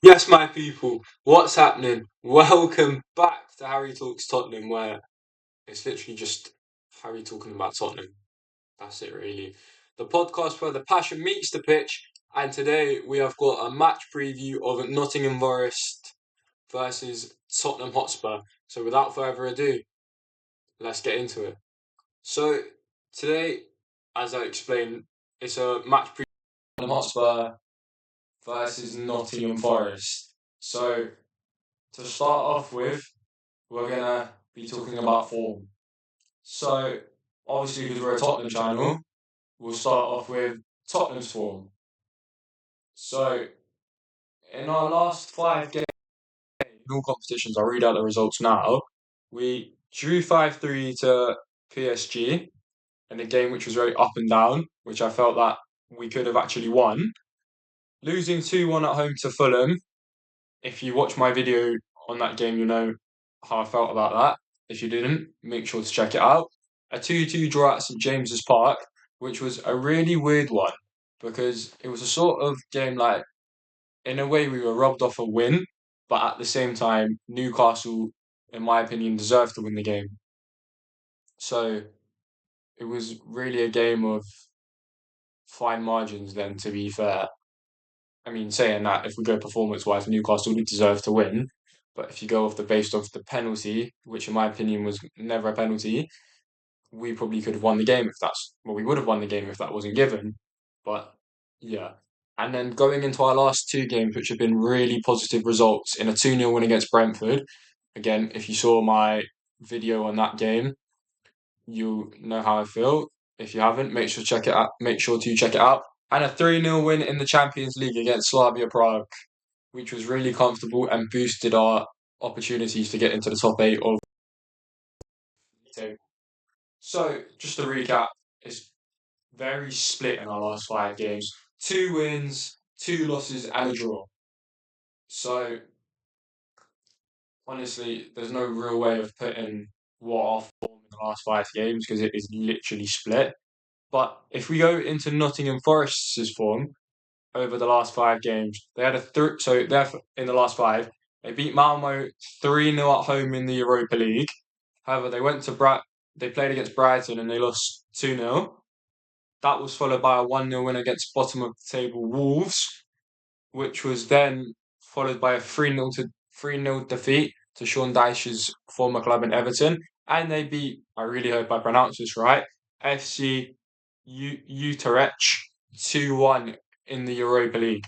Yes, my people, what's happening? Welcome back to Harry Talks Tottenham, where it's literally just Harry talking about Tottenham. That's it, really. The podcast where the passion meets the pitch, and today we have got a match preview of Nottingham Forest versus Tottenham Hotspur. So, without further ado, let's get into it. So, today, as I explained, it's a match preview of Tottenham Hotspur versus Nottingham Forest. So, to start off with, we're going to be talking about form. So, obviously, because we're a Tottenham channel, we'll start off with Tottenham's form. So, in our last 5 games, in all competitions, I'll read out the results now. We drew 5-3 to PSG in a game which was very up and down, which I felt that we could have actually won. Losing 2-1 at home to Fulham. If you watch my video on that game, you know how I felt about that. If you didn't, make sure to check it out. A 2-2 draw at St James's Park, which was a really weird one because it was a sort of game like, in a way, we were robbed off a win, but at the same time, Newcastle, in my opinion, deserved to win the game. So it was really a game of fine margins, then, to be fair. I mean, saying that, if we go performance-wise, Newcastle did deserve to win. But if you go off based off the penalty, which in my opinion was never a penalty, we probably could have won the game if that's we would have won the game if that wasn't given. But yeah. And then going into our last 2 games, which have been really positive results in a 2-0 win against Brentford. Again, if you saw my video on that game, you know how I feel. If you haven't, make sure to check it out. And a 3-0 win in the Champions League against Slavia Prague, which was really comfortable and boosted our opportunities to get into the top 8 of the table. So, just to recap, it's very split in our last 5 games. 2 wins, 2 losses, and a draw. So, honestly, there's no real way of putting what our form in the last 5 games because it is literally split. But if we go into Nottingham Forest's form over the last 5 games, they had in the last 5, they beat Malmo 3-0 at home in the Europa League. However, they played against Brighton and they lost 2-0. That was followed by a 1-0 win against bottom of the table Wolves, which was then followed by a 3-0 defeat to Sean Dyche's former club in Everton. And they beat, I really hope I pronounce this right, FC Utrecht 2-1 in the Europa League.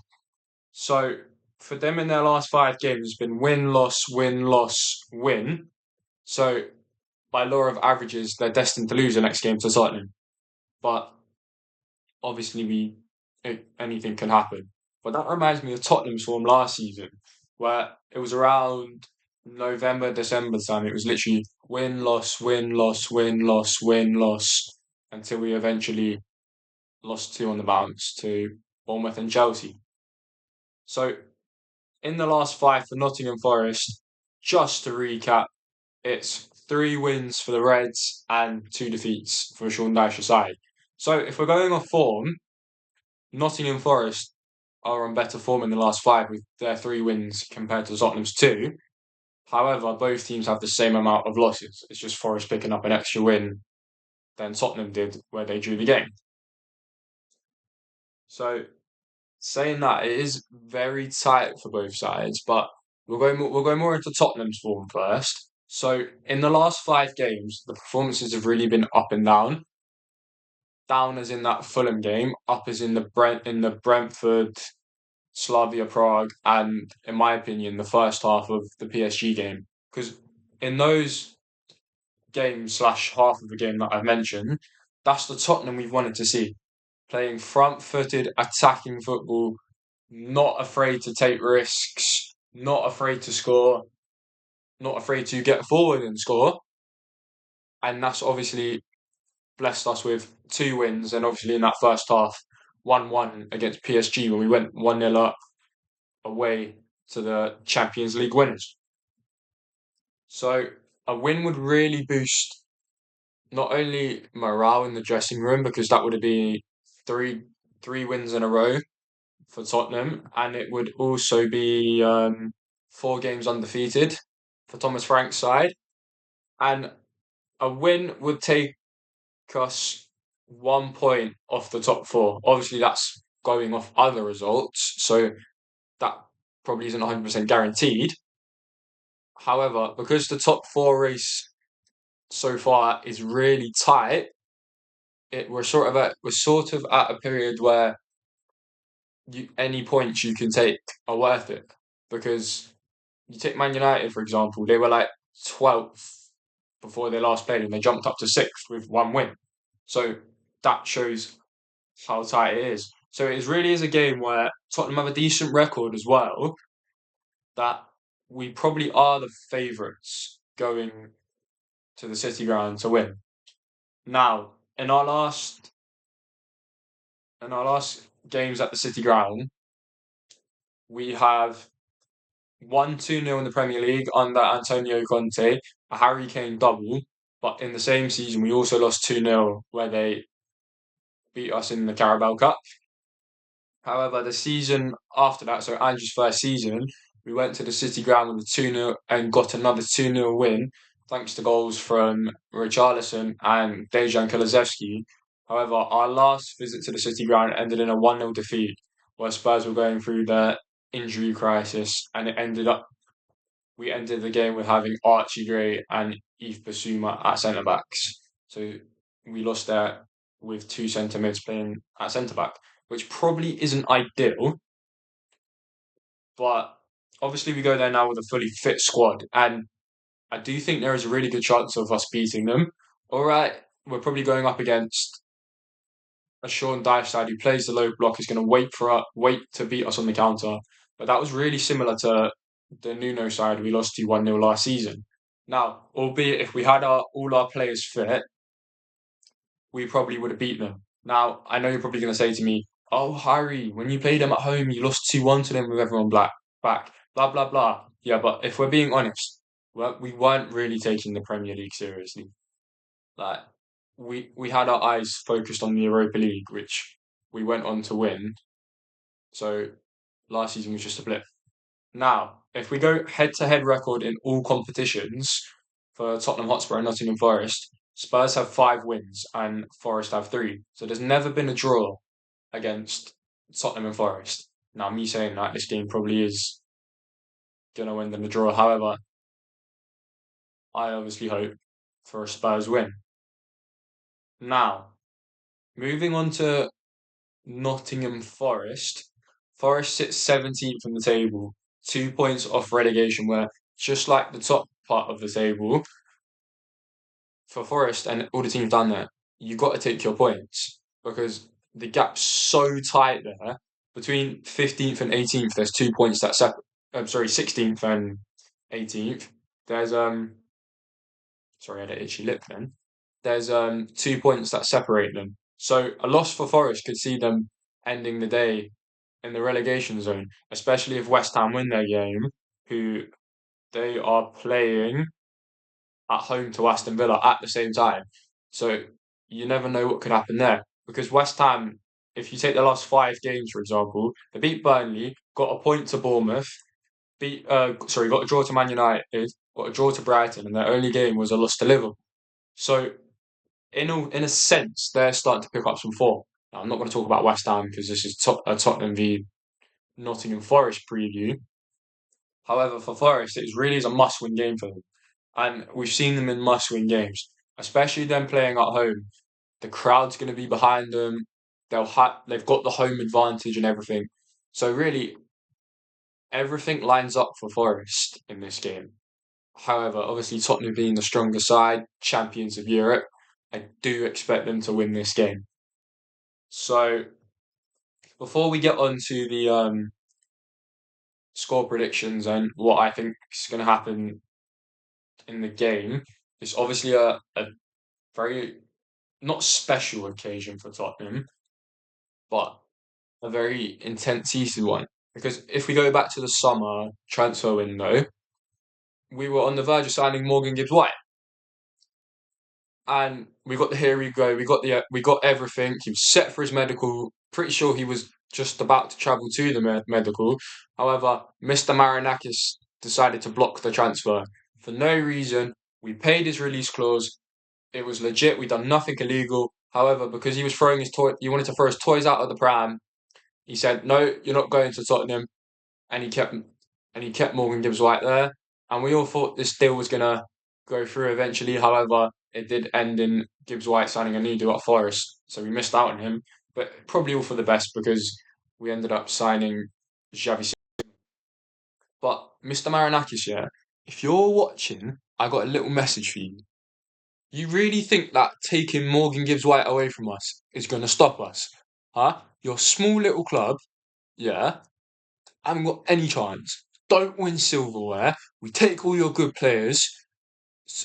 So for them in their last 5 games, it's been win, loss, win, loss, win. So by law of averages, they're destined to lose the next game to Tottenham. But obviously, anything can happen. But that reminds me of Tottenham's form last season, where it was around November, December time. It was literally win, loss, win, loss, win, loss, win, loss, until we eventually lost 2 on the bounce to Bournemouth and Chelsea. So in the last 5 for Nottingham Forest, just to recap, it's 3 wins for the Reds and 2 defeats for Sean Dyche's side. So if we're going off form, Nottingham Forest are on better form in the last 5 with their 3 wins compared to Tottenham's 2. However, both teams have the same amount of losses. It's just Forest picking up an extra win than Tottenham did where they drew the game. So saying that, it is very tight for both sides, but we'll go more into Tottenham's form first. So in the last 5 games, the performances have really been up and down. Down as in that Fulham game, up as in the Brentford, Slavia Prague, and in my opinion, the first half of the PSG game. Because in those games / half of the game that I've mentioned, that's the Tottenham we've wanted to see. Playing front-footed, attacking football, not afraid to take risks, not afraid to score, not afraid to get forward and score. And that's obviously blessed us with 2 wins. And obviously in that first half, 1-1 against PSG when we went 1-0 up away to the Champions League winners. So a win would really boost not only morale in the dressing room, because that would be three wins in a row for Tottenham, and it would also be 4 games undefeated for Thomas Frank's side. And a win would take us 1 point off the top four. Obviously, that's going off other results, so that probably isn't 100% guaranteed. However, because the top four race so far is really tight, we're sort of at a period where any points you can take are worth it, because you take Man United for example, they were like 12th before they last played, and they jumped up to sixth with 1 win. So that shows how tight it is. So it really is a game where Tottenham have a decent record as well. That we probably are the favourites going to the City Ground to win. Now, in our last games at the City Ground, we have won 2-0 in the Premier League under Antonio Conte, a Harry Kane double. But in the same season, we also lost 2-0 where they beat us in the Carabao Cup. However, the season after that, so Andrew's first season, we went to the City Ground with a 2-0 and got another 2-0 win, thanks to goals from Richarlison and Dejan Kulusevski. However, our last visit to the City Ground ended in a 1-0 defeat, where Spurs were going through their injury crisis, and we ended the game with having Archie Gray and Yves Bissouma at centre backs. So we lost there with two centre mids playing at centre back, which probably isn't ideal. But obviously, we go there now with a fully fit squad, and I do think there is a really good chance of us beating them. All right, we're probably going up against a Sean Dyche side who plays the low block, is going to wait to beat us on the counter. But that was really similar to the Nuno side we lost to 1-0 last season. Now, albeit if we had all our players fit, we probably would have beaten them. Now, I know you're probably going to say to me, "Oh, Harry, when you played them at home, you lost 2-1 to them with everyone back, blah, blah, blah." Yeah, but if we're being honest, we weren't really taking the Premier League seriously. Like, we had our eyes focused on the Europa League, which we went on to win. So last season was just a blip. Now, if we go head-to-head record in all competitions for Tottenham Hotspur and Nottingham Forest, Spurs have 5 wins and Forest have 3. So there's never been a draw against Tottenham and Forest. Now, me saying that, this game probably is going to win them the draw. However, I obviously hope for a Spurs win. Now, moving on to Nottingham Forest. Forest sits 17th in the table, 2 points off relegation, where just like the top part of the table, for Forest and all the teams down there, you got to take your points, because the gap's so tight there. Between 15th and 18th, there's 2 points that separate. I'm sorry, 16th and 18th. There's sorry, I had an itchy lip then. There's 2 points that separate them. So a loss for Forest could see them ending the day in the relegation zone, especially if West Ham win their game, who they are playing at home to Aston Villa at the same time. So you never know what could happen there. Because West Ham, if you take the last 5 games, for example, they beat Burnley, got a point to Bournemouth, got a draw to Man United, got a draw to Brighton, and their only game was a loss to Liverpool. So in a sense, they're starting to pick up some form. Now, I'm not going to talk about West Ham because this is a Tottenham v Nottingham Forest preview. However, for Forest, it really is a must-win game for them, and we've seen them in must-win games, especially them playing at home. The crowd's going to be behind them. They've got the home advantage and everything. So really, everything lines up for Forest in this game. However, obviously Tottenham being the stronger side, champions of Europe, I do expect them to win this game. So before we get on to the score predictions and what I think is going to happen in the game, it's obviously a very not special occasion for Tottenham, but a very intense season one. Because if we go back to the summer transfer window, we were on the verge of signing Morgan Gibbs White, and we got the here we go. We got everything. He was set for his medical. Pretty sure he was just about to travel to the medical. However, Mr. Marinakis decided to block the transfer for no reason. We paid his release clause. It was legit. We done nothing illegal. However, because he was throwing his toy, he wanted to throw his toys out of the pram. He said, "No, you're not going to Tottenham," and he kept Morgan Gibbs White there. And we all thought this deal was gonna go through eventually. However, it did end in Gibbs White signing a new deal at Forest, so we missed out on him. But probably all for the best because we ended up signing Xavi. But Mr. Marinakis, yeah, if you're watching, I got a little message for you. You really think that taking Morgan Gibbs White away from us is going to stop us? Huh? Your small little club, yeah, haven't got any chance. Don't win silverware. We take all your good players,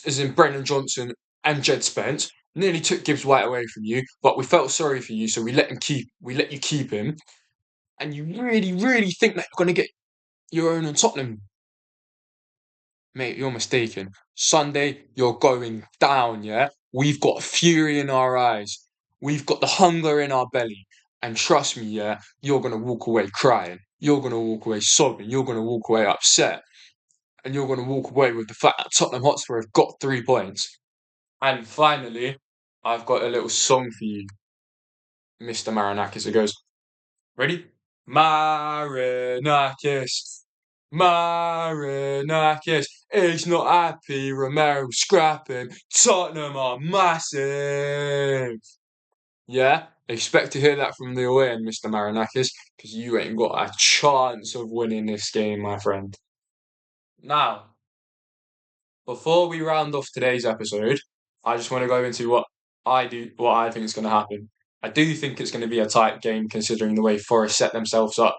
as in Brennan Johnson and Jed Spence. Nearly took Gibbs White away from you, but we felt sorry for you, so we let him keep. We let you keep him. And you really, really think that you're going to get your own on Tottenham? Mate, you're mistaken. Sunday, you're going down, yeah? We've got fury in our eyes. We've got the hunger in our belly. And trust me, yeah, you're going to walk away crying. You're going to walk away sobbing. You're going to walk away upset. And you're going to walk away with the fact that Tottenham Hotspur have got 3 points. And finally, I've got a little song for you, Mr. Marinakis. It goes, ready? Marinakis. Marinakis is not happy. Romero scrapping. Tottenham are massive. Yeah, expect to hear that from the away end, Mr. Marinakis, because you ain't got a chance of winning this game, my friend. Now, before we round off today's episode, I just want to go into what I think is going to happen. I do think it's going to be a tight game considering the way Forest set themselves up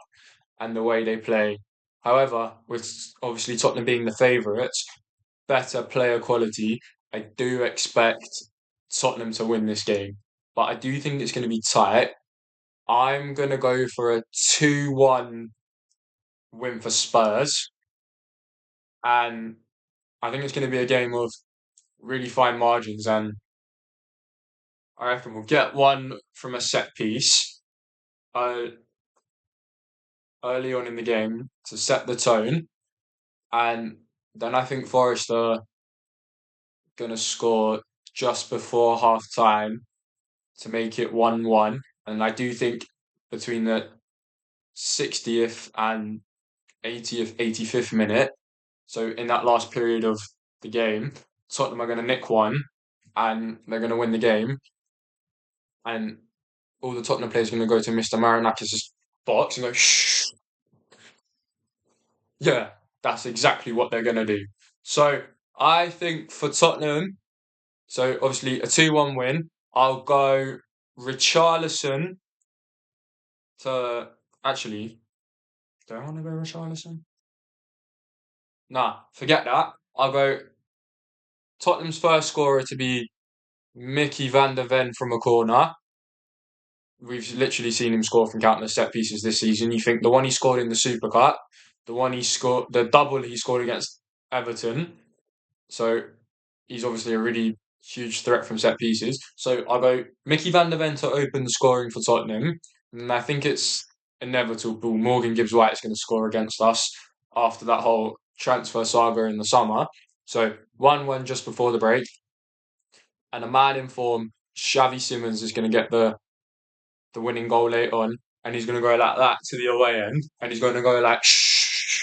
and the way they play. However, with obviously Tottenham being the favourites, better player quality, I do expect Tottenham to win this game. But I do think it's going to be tight. I'm going to go for a 2-1 win for Spurs. And I think it's going to be a game of really fine margins. And I reckon we'll get one from a set piece uh, early on in the game to set the tone. And then I think Forest are going to score just before half time to make it 1-1. And I do think between the 60th and 80th, 85th minute, so in that last period of the game, Tottenham are going to nick one and they're going to win the game. And all the Tottenham players are going to go to Mr. Marinakis' box and go, shh. Yeah, that's exactly what they're going to do. So I think for Tottenham, so obviously a 2-1 win, I'll go Richarlison to actually. Do I want to go Richarlison? Nah, forget that. I'll go Tottenham's first scorer to be Mickey van der Ven from a corner. We've literally seen him score from countless set pieces this season. You think the one he scored in the Super Cup, the one he scored, the double he scored against Everton. So he's obviously a really huge threat from set pieces. So I'll go Mickey van der Ven to open the scoring for Tottenham. And I think it's inevitable. Morgan Gibbs White is going to score against us after that whole transfer saga in the summer. So 1-1 just before the break. And a man in form, Xavi Simons, is going to get the winning goal late on. And he's going to go like that to the away end. And he's going to go like shh,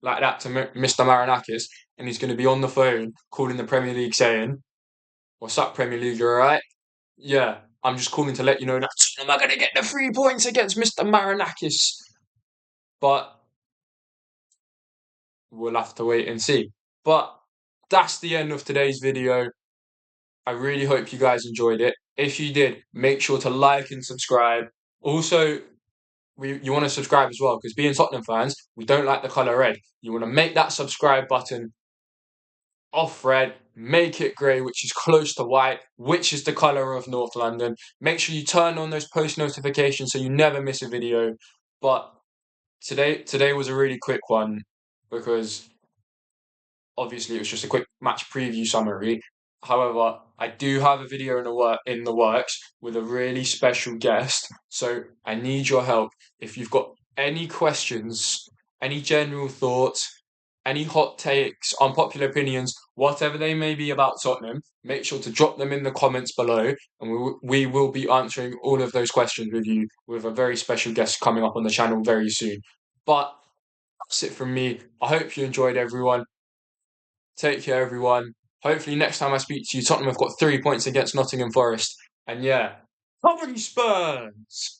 like that to Mr. Marinakis. And he's going to be on the phone calling the Premier League saying, "What's up, Premier League? You alright? Yeah, I'm just calling to let you know that am I going to get the 3 points against Mr. Marinakis?" But we'll have to wait and see. But that's the end of today's video. I really hope you guys enjoyed it. If you did, make sure to like and subscribe. Also, you want to subscribe as well because being Tottenham fans, we don't like the colour red. You want to make that subscribe button off red, make it grey, which is close to white, which is the colour of North London. Make sure you turn on those post notifications so you never miss a video. But today was a really quick one because obviously it was just a quick match preview summary. However, I do have a video in the works with a really special guest, so I need your help. If you've got any questions, any general thoughts, any hot takes, unpopular opinions, whatever they may be about Tottenham, make sure to drop them in the comments below, and we will be answering all of those questions with you with a very special guest coming up on the channel very soon. But that's it from me. I hope you enjoyed, everyone. Take care, everyone. Hopefully, next time I speak to you, Tottenham have got 3 points against Nottingham Forest. And yeah, come on, Spurs!